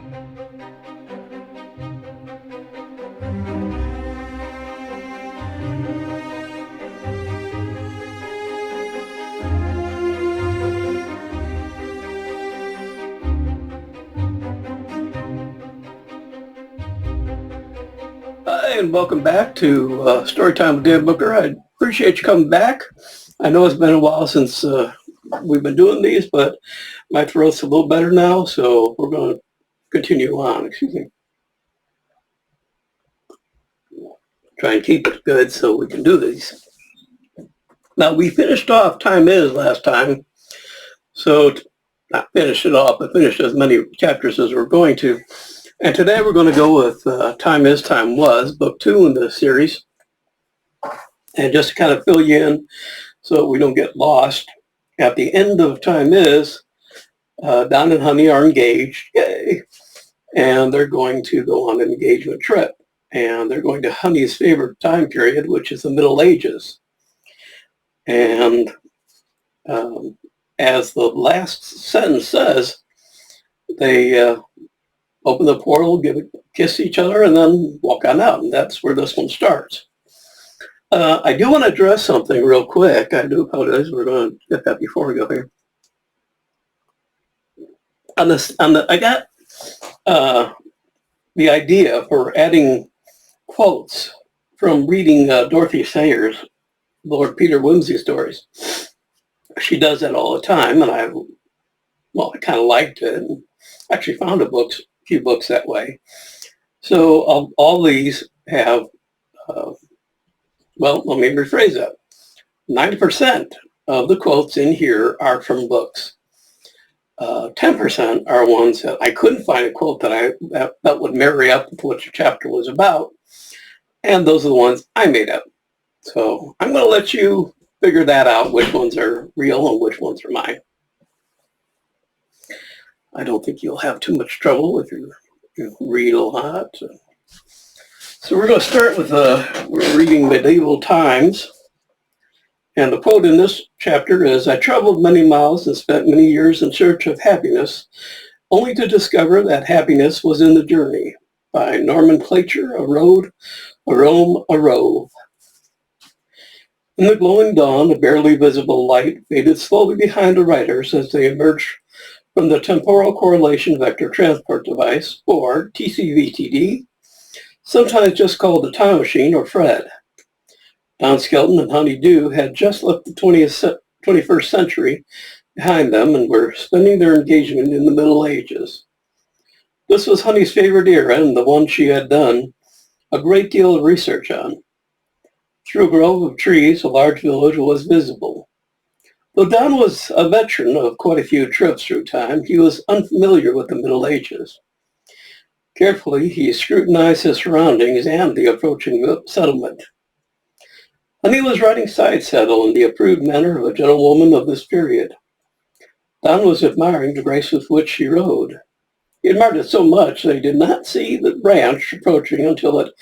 Hi, and welcome back to Storytime with Dan Booker. I appreciate you coming back. I know it's been a while since we've been doing these, but my throat's a little better now, so we're going to continue on. Excuse me. Try and keep it good so we can do these. Now, we finished off Time Is last time, so not finish it off, but finish as many chapters as we're going to. And today we're going to go with Time Is, Time Was, book 2 in the series. And just to kind of fill you in so we don't get lost, at the end of Time Is, Don and Honey are engaged, yay, and they're going to go on an engagement trip. And they're going to Honey's favorite time period, which is the Middle Ages. And as the last sentence says, they open the portal, kiss each other, and then walk on out. And that's where this one starts. I do want to address something real quick. I do apologize. We're going to get that before we go here. I got the idea for adding quotes from reading Dorothy Sayers' Lord Peter Wimsey stories. She does that all the time, and I kind of liked it, and actually found a few books that way. So all these have, let me rephrase that. 90% of the quotes in here are from books. 10% are ones that I couldn't find a quote that would marry up with what your chapter was about. And those are the ones I made up. So I'm going to let you figure that out, which ones are real and which ones are mine. I don't think you'll have too much trouble if you read a lot. So we're going to start with, we're reading Medieval Times. And the quote in this chapter is, "I traveled many miles and spent many years in search of happiness, only to discover that happiness was in the journey." By Norman Placher, A Road, A Rome, A Rove. In the glowing dawn, a barely visible light faded slowly behind the riders as they emerged from the Temporal Correlation Vector Transport Device, or TCVTD, sometimes just called the Time Machine or Fred. Don Skelton and Honey Dew had just left the 21st century behind them and were spending their engagement in the Middle Ages. This was Honey's favorite era and the one she had done a great deal of research on. Through a grove of trees, a large village was visible. Though Don was a veteran of quite a few trips through time, he was unfamiliar with the Middle Ages. Carefully, he scrutinized his surroundings and the approaching settlement. Honey was riding side saddle in the approved manner of a gentlewoman of this period. Don was admiring the grace with which she rode. He admired it so much that he did not see the branch approaching until it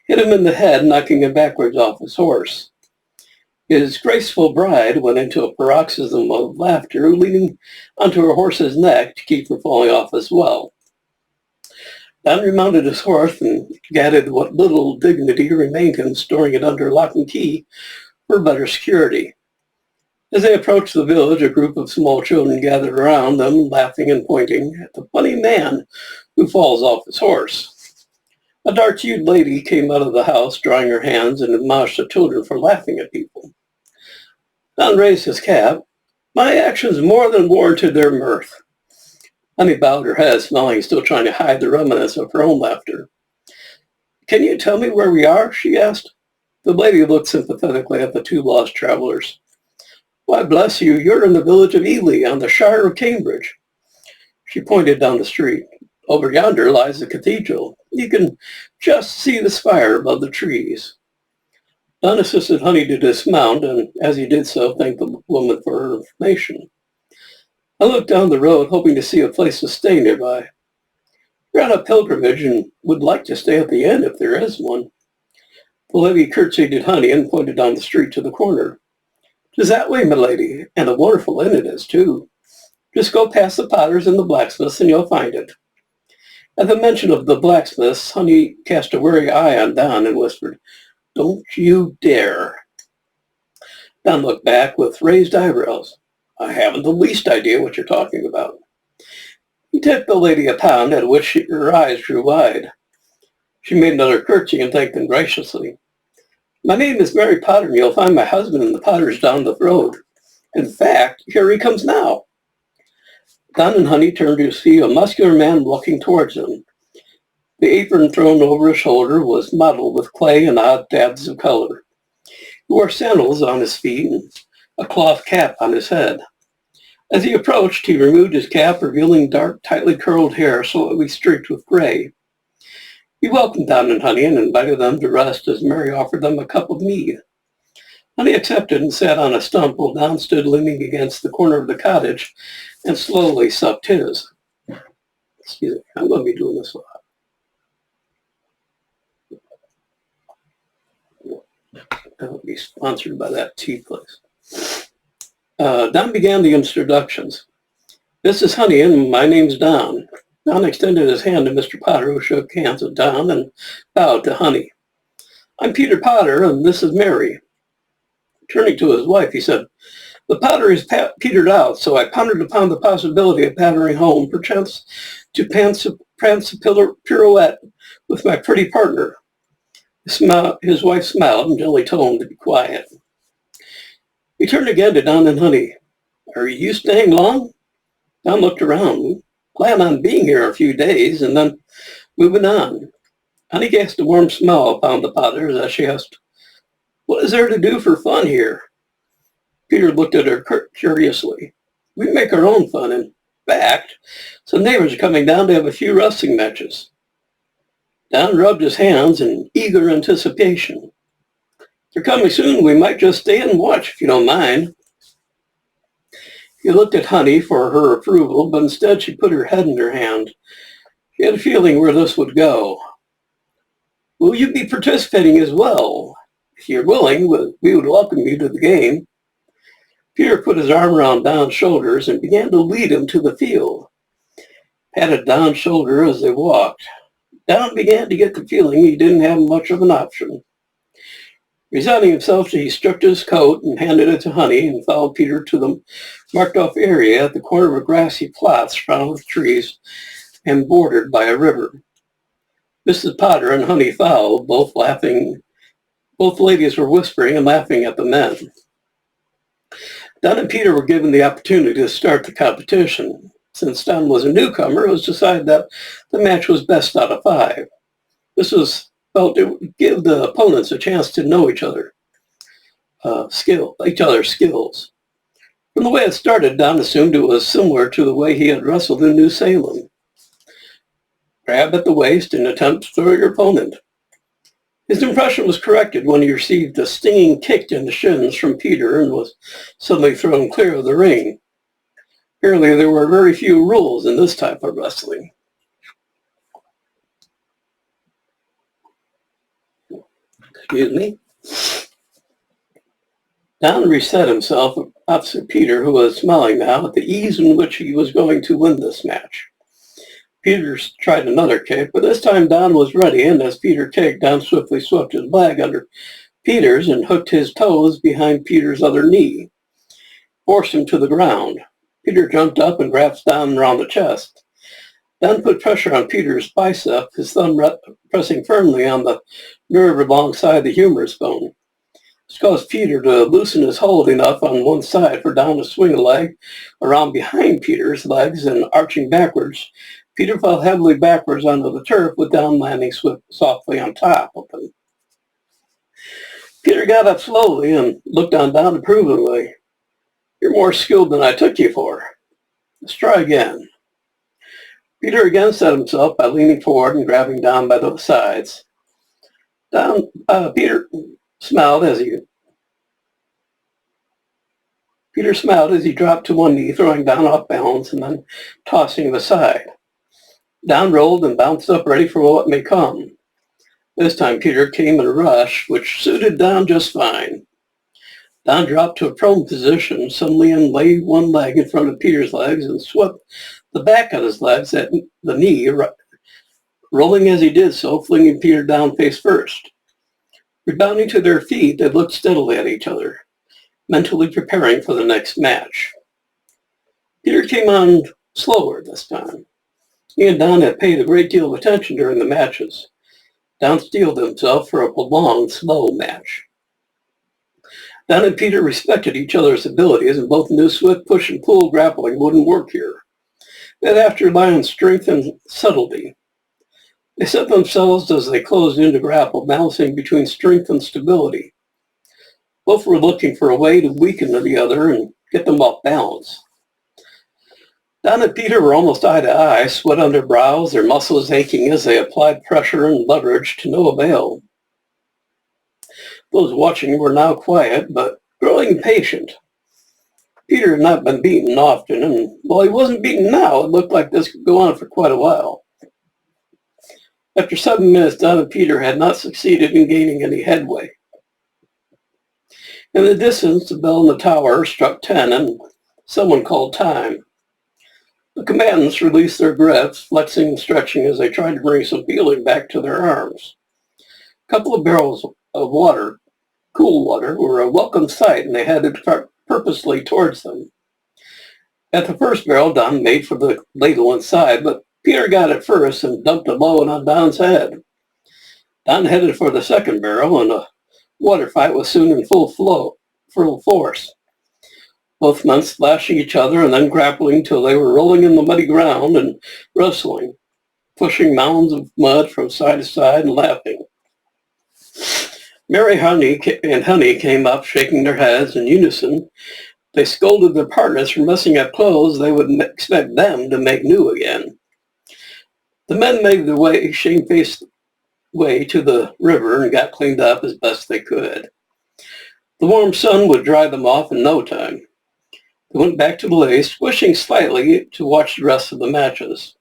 hit him in the head, knocking him backwards off his horse. His graceful bride went into a paroxysm of laughter, leaning onto her horse's neck to keep from falling off as well. Don remounted his horse and gathered what little dignity remained him, storing it under lock and key for better security. As they approached the village, a group of small children gathered around them, laughing and pointing at the funny man who falls off his horse. A dark-hued lady came out of the house, drying her hands, and admonished the children for laughing at people. Don raised his cap. My actions more than warranted their mirth. Honey bowed her head, smiling, still trying to hide the remnants of her own laughter. Can you tell me where we are? She asked. The lady looked sympathetically at the two lost travelers. Why, bless you, you're in the village of Ely on the Shire of Cambridge. She pointed down the street. Over yonder lies the cathedral. You can just see the spire above the trees. Don assisted Honey to dismount, and as he did so, thanked the woman for her information. I looked down the road, hoping to see a place to stay nearby. We're on a pilgrimage and would like to stay at the inn if there is one. The lady curtsied to Honey and pointed down the street to the corner. "'Tis that way, my lady, and a wonderful inn it is, too. Just go past the potters and the blacksmiths and you'll find it." At the mention of the blacksmiths, Honey cast a wary eye on Don and whispered, "Don't you dare." Don looked back with raised eyebrows. "I haven't the least idea what you're talking about." He tipped the lady a pound, at which her eyes grew wide. She made another curtsy and thanked him graciously. "My name is Mary Potter, and you'll find my husband in the Potters down the road. In fact, here he comes now." Don and Honey turned to see a muscular man walking towards them. The apron thrown over his shoulder was mottled with clay and odd dabs of color. He wore sandals on his feet and a cloth cap on his head. As he approached, he removed his cap, revealing dark, tightly curled hair slightly streaked with gray. He welcomed Don and Honey and invited them to rest as Mary offered them a cup of mead. Honey accepted and sat on a stump while Don stood leaning against the corner of the cottage and slowly supped his. Excuse me, I'm going to be doing this a lot. I'll be sponsored by that tea place. Don began the introductions. "This is Honey, and my name's Don." Don extended his hand to Mr. Potter, who shook hands with Don and bowed to Honey. "I'm Peter Potter, and this is Mary." Turning to his wife, he said, "The Potter is petered out, so I pondered upon the possibility of pattering home, perchance to prance a pirouette with my pretty partner." His wife smiled and gently told him to be quiet. He turned again to Don and Honey. "Are you staying long?" Don looked around. "We plan on being here a few days and then moving on." Honey cast a warm smile upon the Potters as she asked, "What is there to do for fun here?" Peter looked at her curiously. "We make our own fun. In fact, some neighbors are coming down to have a few wrestling matches." Don rubbed his hands in eager anticipation. "They're coming soon. We might just stay and watch if you don't mind." He looked at Honey for her approval, but instead she put her head in her hand. She had a feeling where this would go. "Will you be participating as well? If you're willing, we would welcome you to the game." Peter put his arm around Don's shoulders and began to lead him to the field. Patted Don's shoulder as they walked. Don began to get the feeling he didn't have much of an option. Resigning himself, he stripped his coat and handed it to Honey and followed Peter to the marked-off area at the corner of a grassy plot surrounded with trees and bordered by a river. Mrs. Potter and Honey followed, both laughing. Both ladies were whispering and laughing at the men. Don and Peter were given the opportunity to start the competition. Since Don was a newcomer, it was decided that the match was best out of 5. This was felt it would give the opponents a chance to know each other's skills. From the way it started, Don assumed it was similar to the way he had wrestled in New Salem. Grab at the waist and attempt to throw your opponent. His impression was corrected when he received a stinging kick in the shins from Peter and was suddenly thrown clear of the ring. Apparently, there were very few rules in this type of wrestling. Excuse me. Don reset himself opposite Peter, who was smiling now at the ease in which he was going to win this match. Peter tried another kick, but this time Don was ready, and as Peter kicked, Don swiftly swept his leg under Peter's and hooked his toes behind Peter's other knee, forced him to the ground. Peter jumped up and grabbed Don around the chest. Don put pressure on Peter's bicep, his thumb pressing firmly on the nerve alongside the humerus bone. This caused Peter to loosen his hold enough on one side for Don to swing a leg around behind Peter's legs and arching backwards. Peter fell heavily backwards onto the turf with Don landing softly on top of him. Peter got up slowly and looked on Don approvingly. "You're more skilled than I took you for. Let's try again." Peter again set himself by leaning forward and grabbing Don by the sides. Peter smiled as he dropped to one knee, throwing Don off balance and then tossing him aside. Don rolled and bounced up, ready for what may come. This time Peter came in a rush, which suited Don just fine. Don dropped to a prone position, suddenly and laid one leg in front of Peter's legs and swept the back of his legs at the knee rolling as he did so, flinging Peter down face first. Rebounding to their feet, they looked steadily at each other, mentally preparing for the next match. Peter came on slower this time. He and Don had paid a great deal of attention during the matches. Don steeled himself for a prolonged, slow match. Don and Peter respected each other's abilities, and both knew swift push and pull grappling wouldn't work here. They'd have to rely on strength and subtlety. They set themselves as they closed in to grapple, balancing between strength and stability. Both were looking for a way to weaken the other and get them off balance. Don and Peter were almost eye to eye, sweat on their brows, their muscles aching as they applied pressure and leverage to no avail. Those watching were now quiet, but growing impatient. Peter had not been beaten often, and while he wasn't beaten now, it looked like this could go on for quite a while. After 7 minutes, Don and Peter had not succeeded in gaining any headway. In the distance, the bell in the tower struck 10, and someone called time. The combatants released their grips, flexing and stretching as they tried to bring some feeling back to their arms. A couple of barrels of water, cool water, were a welcome sight, and they headed purposely towards them. At the first barrel, Don made for the ladle inside, but Peter got it first and dumped a load on Don's head. Don headed for the second barrel, and the water fight was soon in full force. Both men splashing each other and then grappling till they were rolling in the muddy ground and wrestling, pushing mounds of mud from side to side and laughing. Mary and Honey came up, shaking their heads in unison. They scolded their partners for messing up clothes they would expect them to make new again. The men made their shamefaced way to the river and got cleaned up as best they could. The warm sun would dry them off in no time. They went back to the lace, wishing slightly to watch the rest of the matches.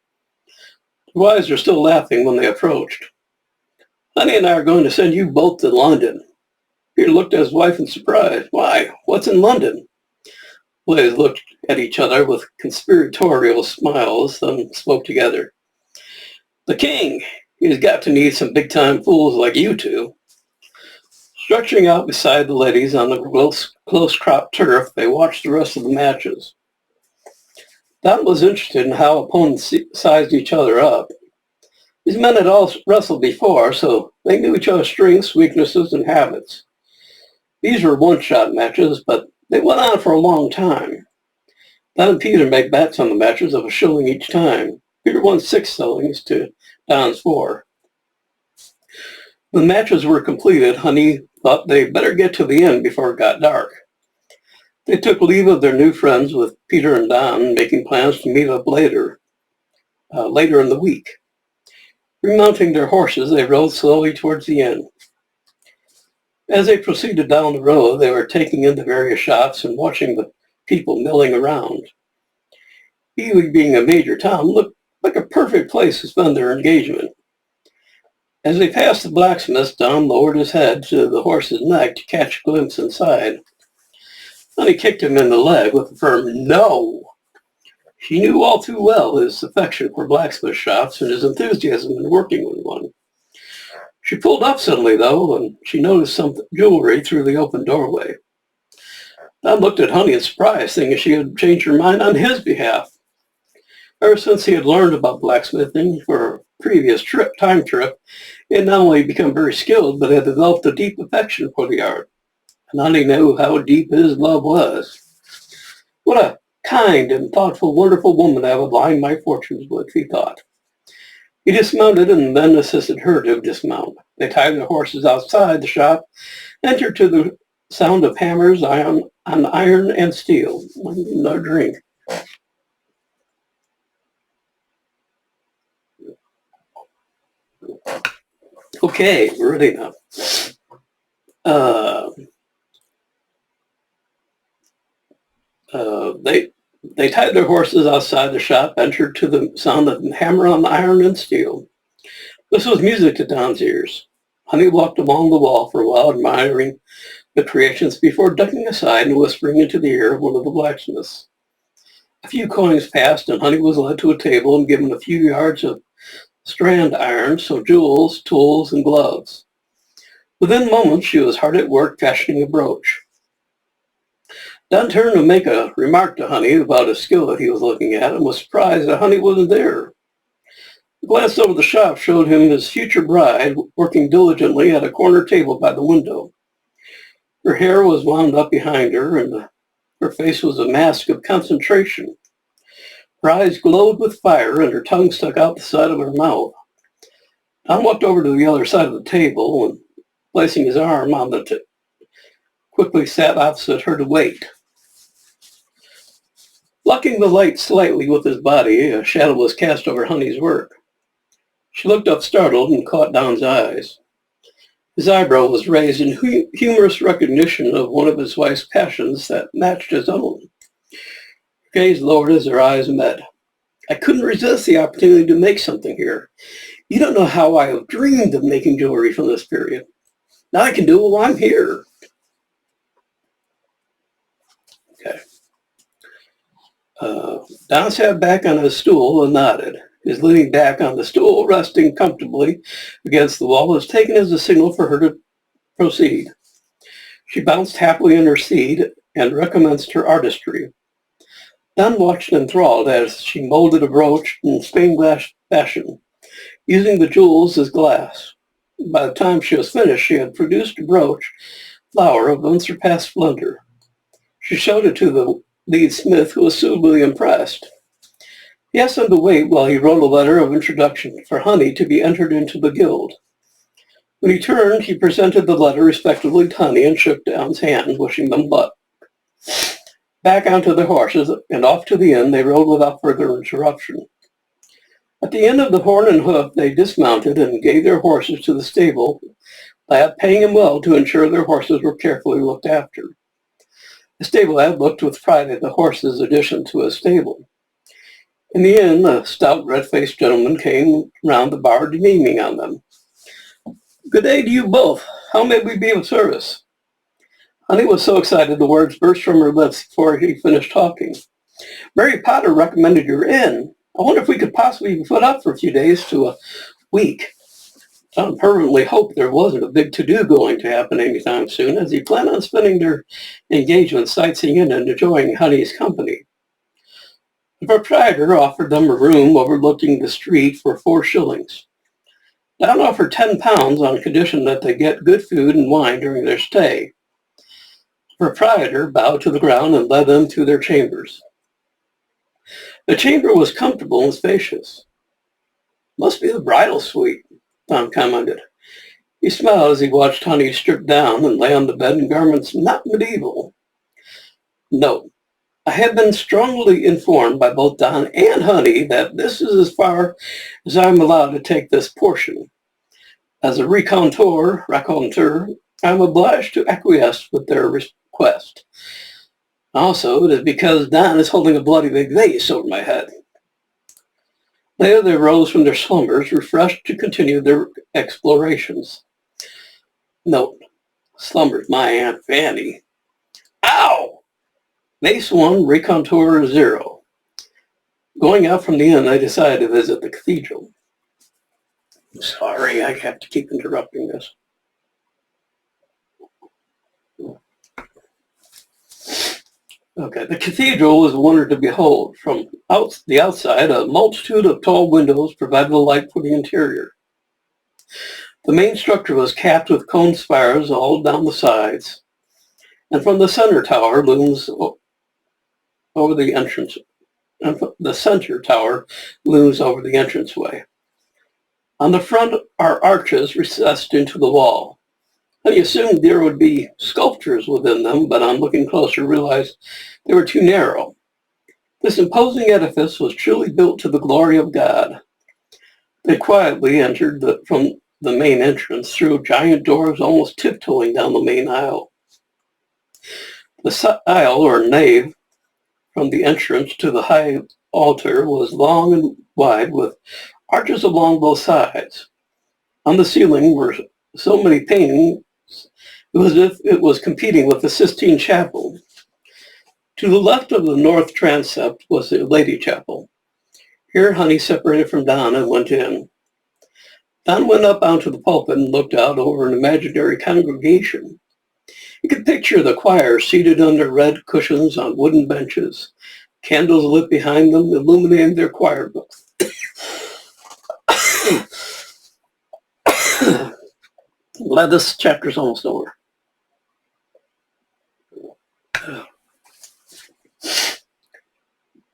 The wives were still laughing when they approached. Honey and I are going to send you both to London. Peter looked at his wife in surprise. Why? What's in London? They looked at each other with conspiratorial smiles, then spoke together. The king, he's got to need some big-time fools like you two. Stretching out beside the ladies on the close-cropped turf, they watched the rest of the matches. Don was interested in how opponents sized each other up. These men had all wrestled before, so they knew each other's strengths, weaknesses, and habits. These were one-shot matches, but they went on for a long time. Don and Peter made bets on the matches of a shilling each time. Peter won 6 shillings to Don's 4. When matches were completed, Honey thought they'd better get to the end before it got dark. They took leave of their new friends with Peter and Don, making plans to meet up later in the week. Remounting their horses, they rode slowly towards the inn. As they proceeded down the road, they were taking in the various shops and watching the people milling around. Ely, being a major town, looked like a perfect place to spend their engagement. As they passed the blacksmith, Don lowered his head to the horse's neck to catch a glimpse inside. Then he kicked him in the leg with a firm no. She knew all too well his affection for blacksmith shops and his enthusiasm in working with one. She pulled up suddenly, though, and she noticed some jewelry through the open doorway. Don looked at Honey in surprise, thinking she had changed her mind on his behalf. Ever since he had learned about blacksmithing for a previous time trip, he had not only become very skilled, but had developed a deep affection for the art. And Honey knew how deep his love was. What a kind and thoughtful, wonderful woman I would align my fortunes with, he thought. He dismounted and then assisted her to dismount. They tied their horses outside the shop, entered to the sound of hammers on iron and steel. Another drink. Okay, we're ready now. They tied their horses outside the shop, entered to the sound of hammer on iron and steel. This was music to Don's ears. Honey walked along the wall for a while, admiring the creations before ducking aside and whispering into the ear of one of the blacksmiths. A few coins passed, and Honey was led to a table and given a few yards of strand iron, so jewels, tools, and gloves. Within moments, she was hard at work fashioning a brooch. Don turned to make a remark to Honey about a skill that he was looking at and was surprised that Honey wasn't there. A glance over the shop showed him his future bride working diligently at a corner table by the window. Her hair was wound up behind her, and her face was a mask of concentration. Her eyes glowed with fire, and her tongue stuck out the side of her mouth. Don walked over to the other side of the table and, placing his arm on the quickly sat opposite her to wait. Blocking the light slightly with his body, a shadow was cast over Honey's work. She looked up startled and caught Don's eyes. His eyebrow was raised in humorous recognition of one of his wife's passions that matched his own. Her gaze lowered as their eyes met. I couldn't resist the opportunity to make something here. You don't know how I have dreamed of making jewelry from this period. Now I can do it while I'm here. Okay. Don sat back on his stool and nodded. His leaning back on the stool, resting comfortably against the wall, was taken as a signal for her to proceed. She bounced happily in her seat and recommenced her artistry. Don watched enthralled as she molded a brooch in stained glass fashion, using the jewels as glass. By the time she was finished, she had produced a brooch flower of unsurpassed splendor. She showed it to the lead smith, who was suitably impressed. He asked him to wait while he wrote a letter of introduction for Honey to be entered into the guild. When he turned, he presented the letter respectfully to Honey and shook Don's hand, wishing them luck. Back onto their horses and off to the inn they rode without further interruption. At the end of the Horn and Hoof, they dismounted and gave their horses to the stable lad, paying him well to ensure their horses were carefully looked after. The stable lad looked with pride at the horses' addition to his stable. In the inn, a stout, red-faced gentleman came round the bar, beaming on them. Good day to you both. How may we be of service? Honey was so excited the words burst from her lips before he finished talking. Mary Potter recommended your inn. I wonder if we could possibly be put up for a few days to a week. Tom fervently hoped there wasn't a big to-do going to happen anytime soon, as he planned on spending their engagement sightseeing and enjoying Honey's company. The proprietor offered them a room overlooking the street for 4 shillings. Don offered £10 on condition that they get good food and wine during their stay. The proprietor bowed to the ground and led them to their chambers. The chamber was comfortable and spacious. Must be the bridal suite, Don commented. He smiled as he watched Honey strip down and lay on the bed in garments not medieval. Note: I have been strongly informed by both Don and Honey that this is as far as I am allowed to take this portion. As a raconteur, I am obliged to acquiesce with their request. Also, it is because Don is holding a bloody big vase over my head. Later they rose from their slumbers, refreshed to continue their explorations. Note: slumbers my Aunt Fanny. Ow! Base 1, Raconteur 0. Going out from the inn, I decided to visit the cathedral. I'm sorry, I have to keep interrupting this. Okay, the cathedral was a wonder to behold. From the outside, a multitude of tall windows provided a light for the interior. The main structure was capped with cone spires all down the sides, and from the center tower looms over the entrance. And the center tower looms over the entranceway. On the front are arches recessed into the wall. I assumed there would be sculptures within them, but on looking closer realized they were too narrow. This imposing edifice was truly built to the glory of God. They quietly entered from the main entrance through giant doors, almost tiptoeing down the main aisle. The aisle, or nave, from the entrance to the high altar was long and wide, with arches along both sides. On the ceiling were so many paintings, it was as if it was competing with the Sistine Chapel. To the left of the north transept was the Lady Chapel. Here Honey separated from Don and went in. Don went up onto the pulpit and looked out over an imaginary congregation. He could picture the choir seated under red cushions on wooden benches, candles lit behind them, illuminating their choir books. Glad this chapter's almost over.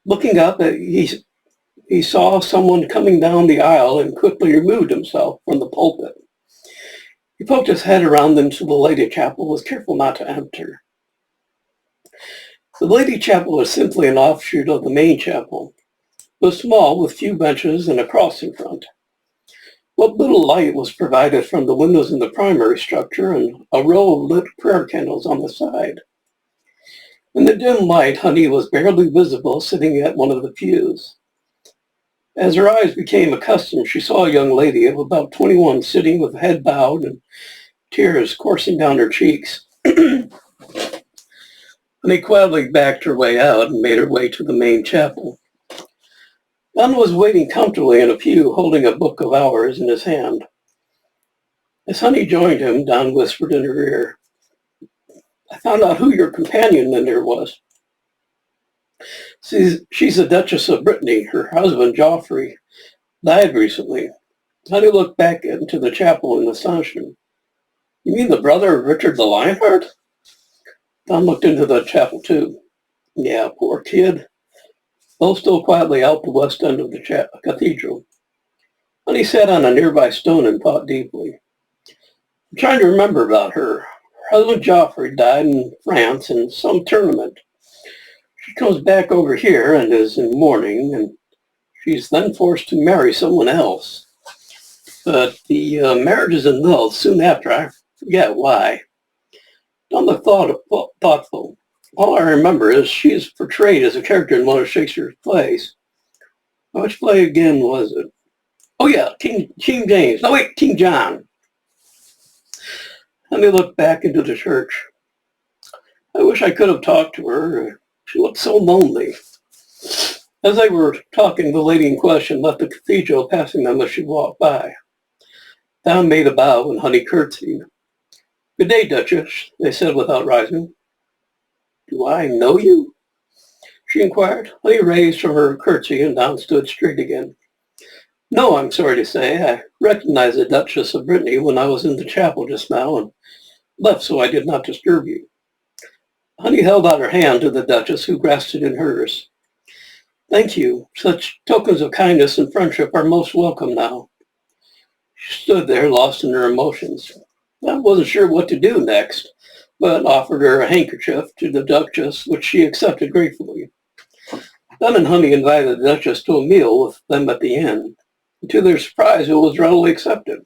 Looking up, he saw someone coming down the aisle and quickly removed himself from the pulpit. He poked his head around into the Lady Chapel and was careful not to enter. The Lady Chapel was simply an offshoot of the main chapel. It was small, with few benches and a cross in front. What little light was provided from the windows in the primary structure and a row of lit prayer candles on the side. In the dim light, Honey was barely visible sitting at one of the pews. As her eyes became accustomed, she saw a young lady of about 21 sitting with head bowed and tears coursing down her cheeks. Honey quietly backed her way out and made her way to the main chapel. Don was waiting comfortably in a pew, holding a book of hours in his hand. As Honey joined him, Don whispered in her ear, "I found out who your companion in there was. She's the Duchess of Brittney. Her husband, Joffrey, died recently." Honey looked back into the chapel in astonishment. "You mean the brother of Richard the Lionheart?" Don looked into the chapel too. "Yeah, poor kid." Both still quietly out the west end of the cathedral. Honey sat on a nearby stone and thought deeply. "I'm trying to remember about her. Her husband Joffrey died in France in some tournament. She comes back over here and is in mourning, and she's then forced to marry someone else. But the marriage is annulled soon after. I forget why." Don looked thoughtful. "All I remember is she is portrayed as a character in one of Shakespeare's plays." "Which play again was it?" "Oh yeah, King James. No wait, King John." And they looked back into the church. "I wish I could have talked to her. She looked so lonely." As they were talking, the lady in question left the cathedral, passing them as she walked by. Don made a bow and Honey curtsied. "Good day, Duchess," they said without rising. "Do I know you?" she inquired. Honey raised from her curtsy and Don stood straight again. "No, I'm sorry to say. I recognized the Duchess of Brittney when I was in the chapel just now and left so I did not disturb you." Honey held out her hand to the Duchess, who grasped it in hers. "Thank you. Such tokens of kindness and friendship are most welcome now." She stood there, lost in her emotions. I wasn't sure what to do next, but offered her a handkerchief to the Duchess, which she accepted gratefully. Don and Honey invited the Duchess to a meal with them at the inn. And to their surprise, it was readily accepted.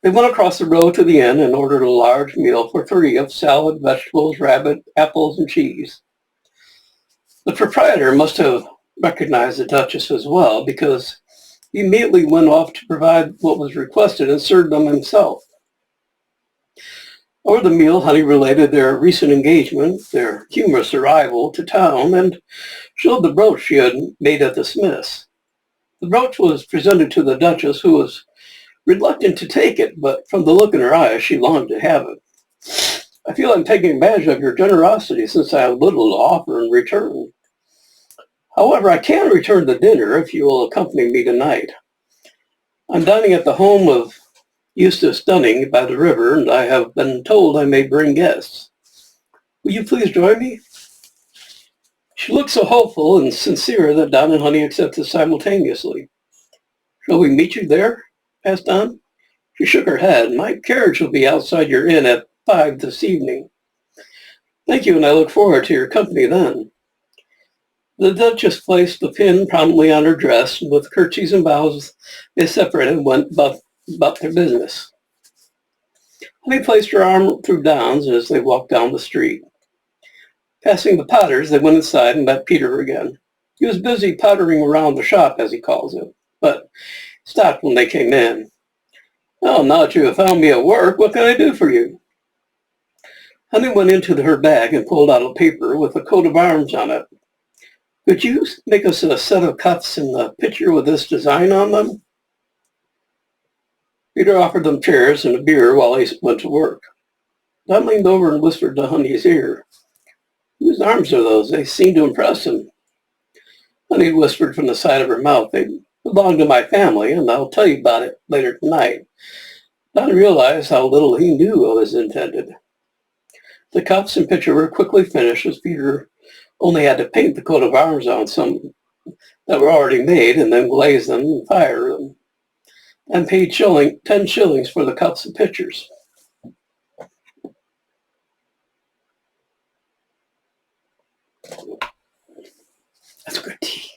They went across the road to the inn and ordered a large meal for 3 of salad, vegetables, rabbit, apples, and cheese. The proprietor must have recognized the Duchess as well, because he immediately went off to provide what was requested and served them himself. Over the meal, Honey related their recent engagement, their humorous arrival to town, and showed the brooch she had made at the Smiths. The brooch was presented to the Duchess, who was reluctant to take it, but from the look in her eyes, she longed to have it. "I feel I'm taking advantage of your generosity since I have little to offer in return. However, I can return the dinner if you will accompany me tonight. I'm dining at the home of Eustace Dunning by the river, and I have been told I may bring guests. Will you please join me?" She looked so hopeful and sincere that Don and Honey accepted simultaneously. "Shall we meet you there?" asked Don. She shook her head. "My carriage will be outside your inn at 5 this evening." "Thank you, and I look forward to your company then." The Duchess placed the pin prominently on her dress, and with curtsies and bows, they separated and went about their business. Honey placed her arm through Don's as they walked down the street. Passing the Potters, they went inside and met Peter again. He was busy pottering around the shop, as he calls it, but stopped when they came in. "Oh, now that you have found me at work, what can I do for you?" Honey went into her bag and pulled out a paper with a coat of arms on it. "Could you make us a set of cuffs and a picture with this design on them?" Peter offered them chairs and a beer while he went to work. Don leaned over and whispered to Honey's ear. Whose arms are those? They seem to impress him. Honey whispered from the side of her mouth. They belong to my family, and I'll tell you about it later tonight. Don realized how little he knew of his intended. The cups and pitcher were quickly finished as Peter only had to paint the coat of arms on some that were already made and then glaze them and fire them, and paid 10 shillings for the cups and pitchers. That's good tea.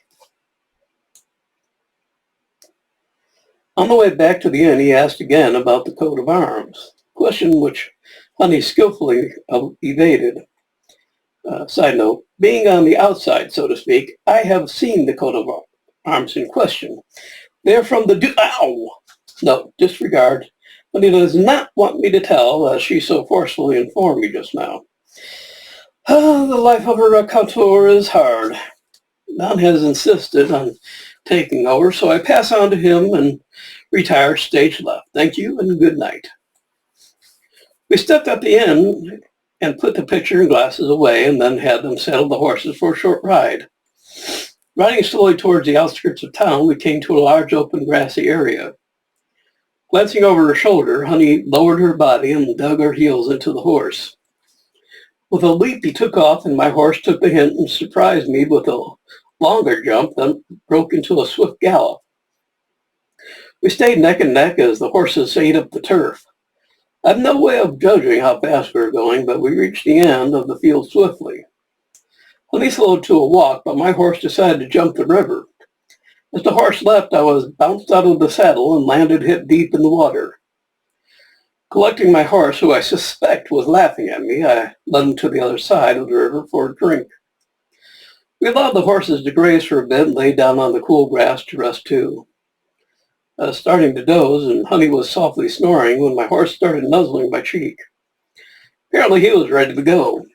On the way back to the inn, he asked again about the coat of arms, a question which Honey skillfully evaded. Side note, being on the outside, so to speak, I have seen the coat of arms in question. They're from the Ow! No, disregard. Honey does not want me to tell, as she so forcefully informed me just now. The life of a raconteur is hard. Don has insisted on taking over, so I pass on to him and retire stage left. Thank you and good night. We stepped at the inn and put the pitcher and glasses away and then had them saddle the horses for a short ride. Riding slowly towards the outskirts of town, we came to a large open grassy area. Glancing over her shoulder, Honey lowered her body and dug her heels into the horse. With a leap, he took off, and my horse took the hint and surprised me with a longer jump, then broke into a swift gallop. We stayed neck and neck as the horses ate up the turf. I have no way of judging how fast we were going, but we reached the end of the field swiftly. Honey slowed to a walk, but my horse decided to jump the river. As the horse leapt, I was bounced out of the saddle and landed hip deep in the water. Collecting my horse, who I suspect was laughing at me, I led him to the other side of the river for a drink. We allowed the horses to graze for a bit and lay down on the cool grass to rest too. I was starting to doze, and Honey was softly snoring when my horse started nuzzling my cheek. Apparently he was ready to go.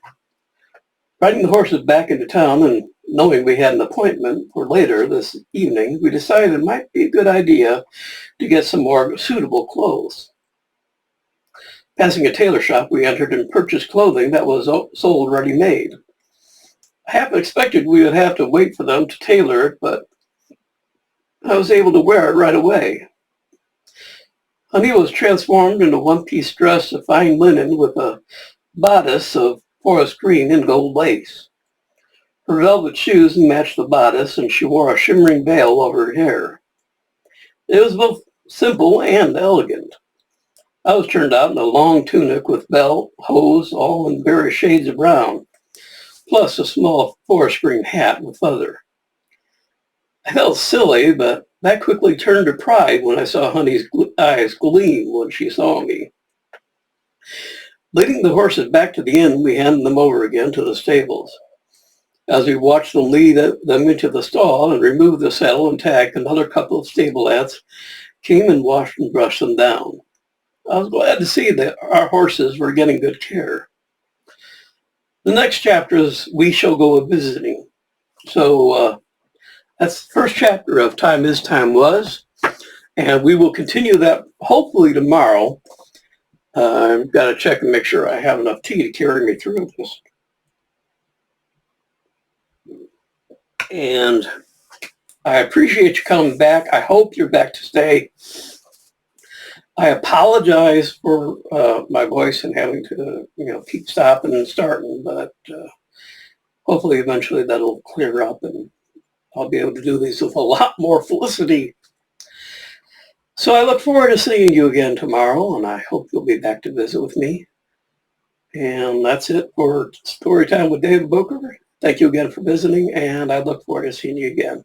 Riding the horses back into town and knowing we had an appointment for later this evening, we decided it might be a good idea to get some more suitable clothes. Passing a tailor shop, we entered and purchased clothing that was sold ready-made. I half expected we would have to wait for them to tailor it, but I was able to wear it right away. Honey was transformed into a one-piece dress of fine linen with a bodice of forest green and gold lace. Her velvet shoes matched the bodice, and she wore a shimmering veil over her hair. It was both simple and elegant. I was turned out in a long tunic with belt, hose, all in various shades of brown, plus a small forest green hat with feather. I felt silly, but that quickly turned to pride when I saw Honey's eyes gleam when she saw me. Leading the horses back to the inn, we handed them over again to the stables. As we watched them lead them into the stall and remove the saddle and tack, another couple of stable lads came and washed and brushed them down. I was glad to see that our horses were getting good care. The next chapter is We Shall Go A-Visiting. So that's the first chapter of Time Is Time Was, and we will continue that hopefully tomorrow. I've got to check and make sure I have enough tea to carry me through this. And I appreciate you coming back. I hope you're back to stay. I apologize for my voice and having to, keep stopping and starting, but hopefully eventually that'll clear up and I'll be able to do these with a lot more felicity. So I look forward to seeing you again tomorrow, and I hope you'll be back to visit with me. And that's it for Storytime with David Booker. Thank you again for visiting, and I look forward to seeing you again.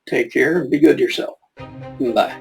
Take care and be good to yourself. Bye.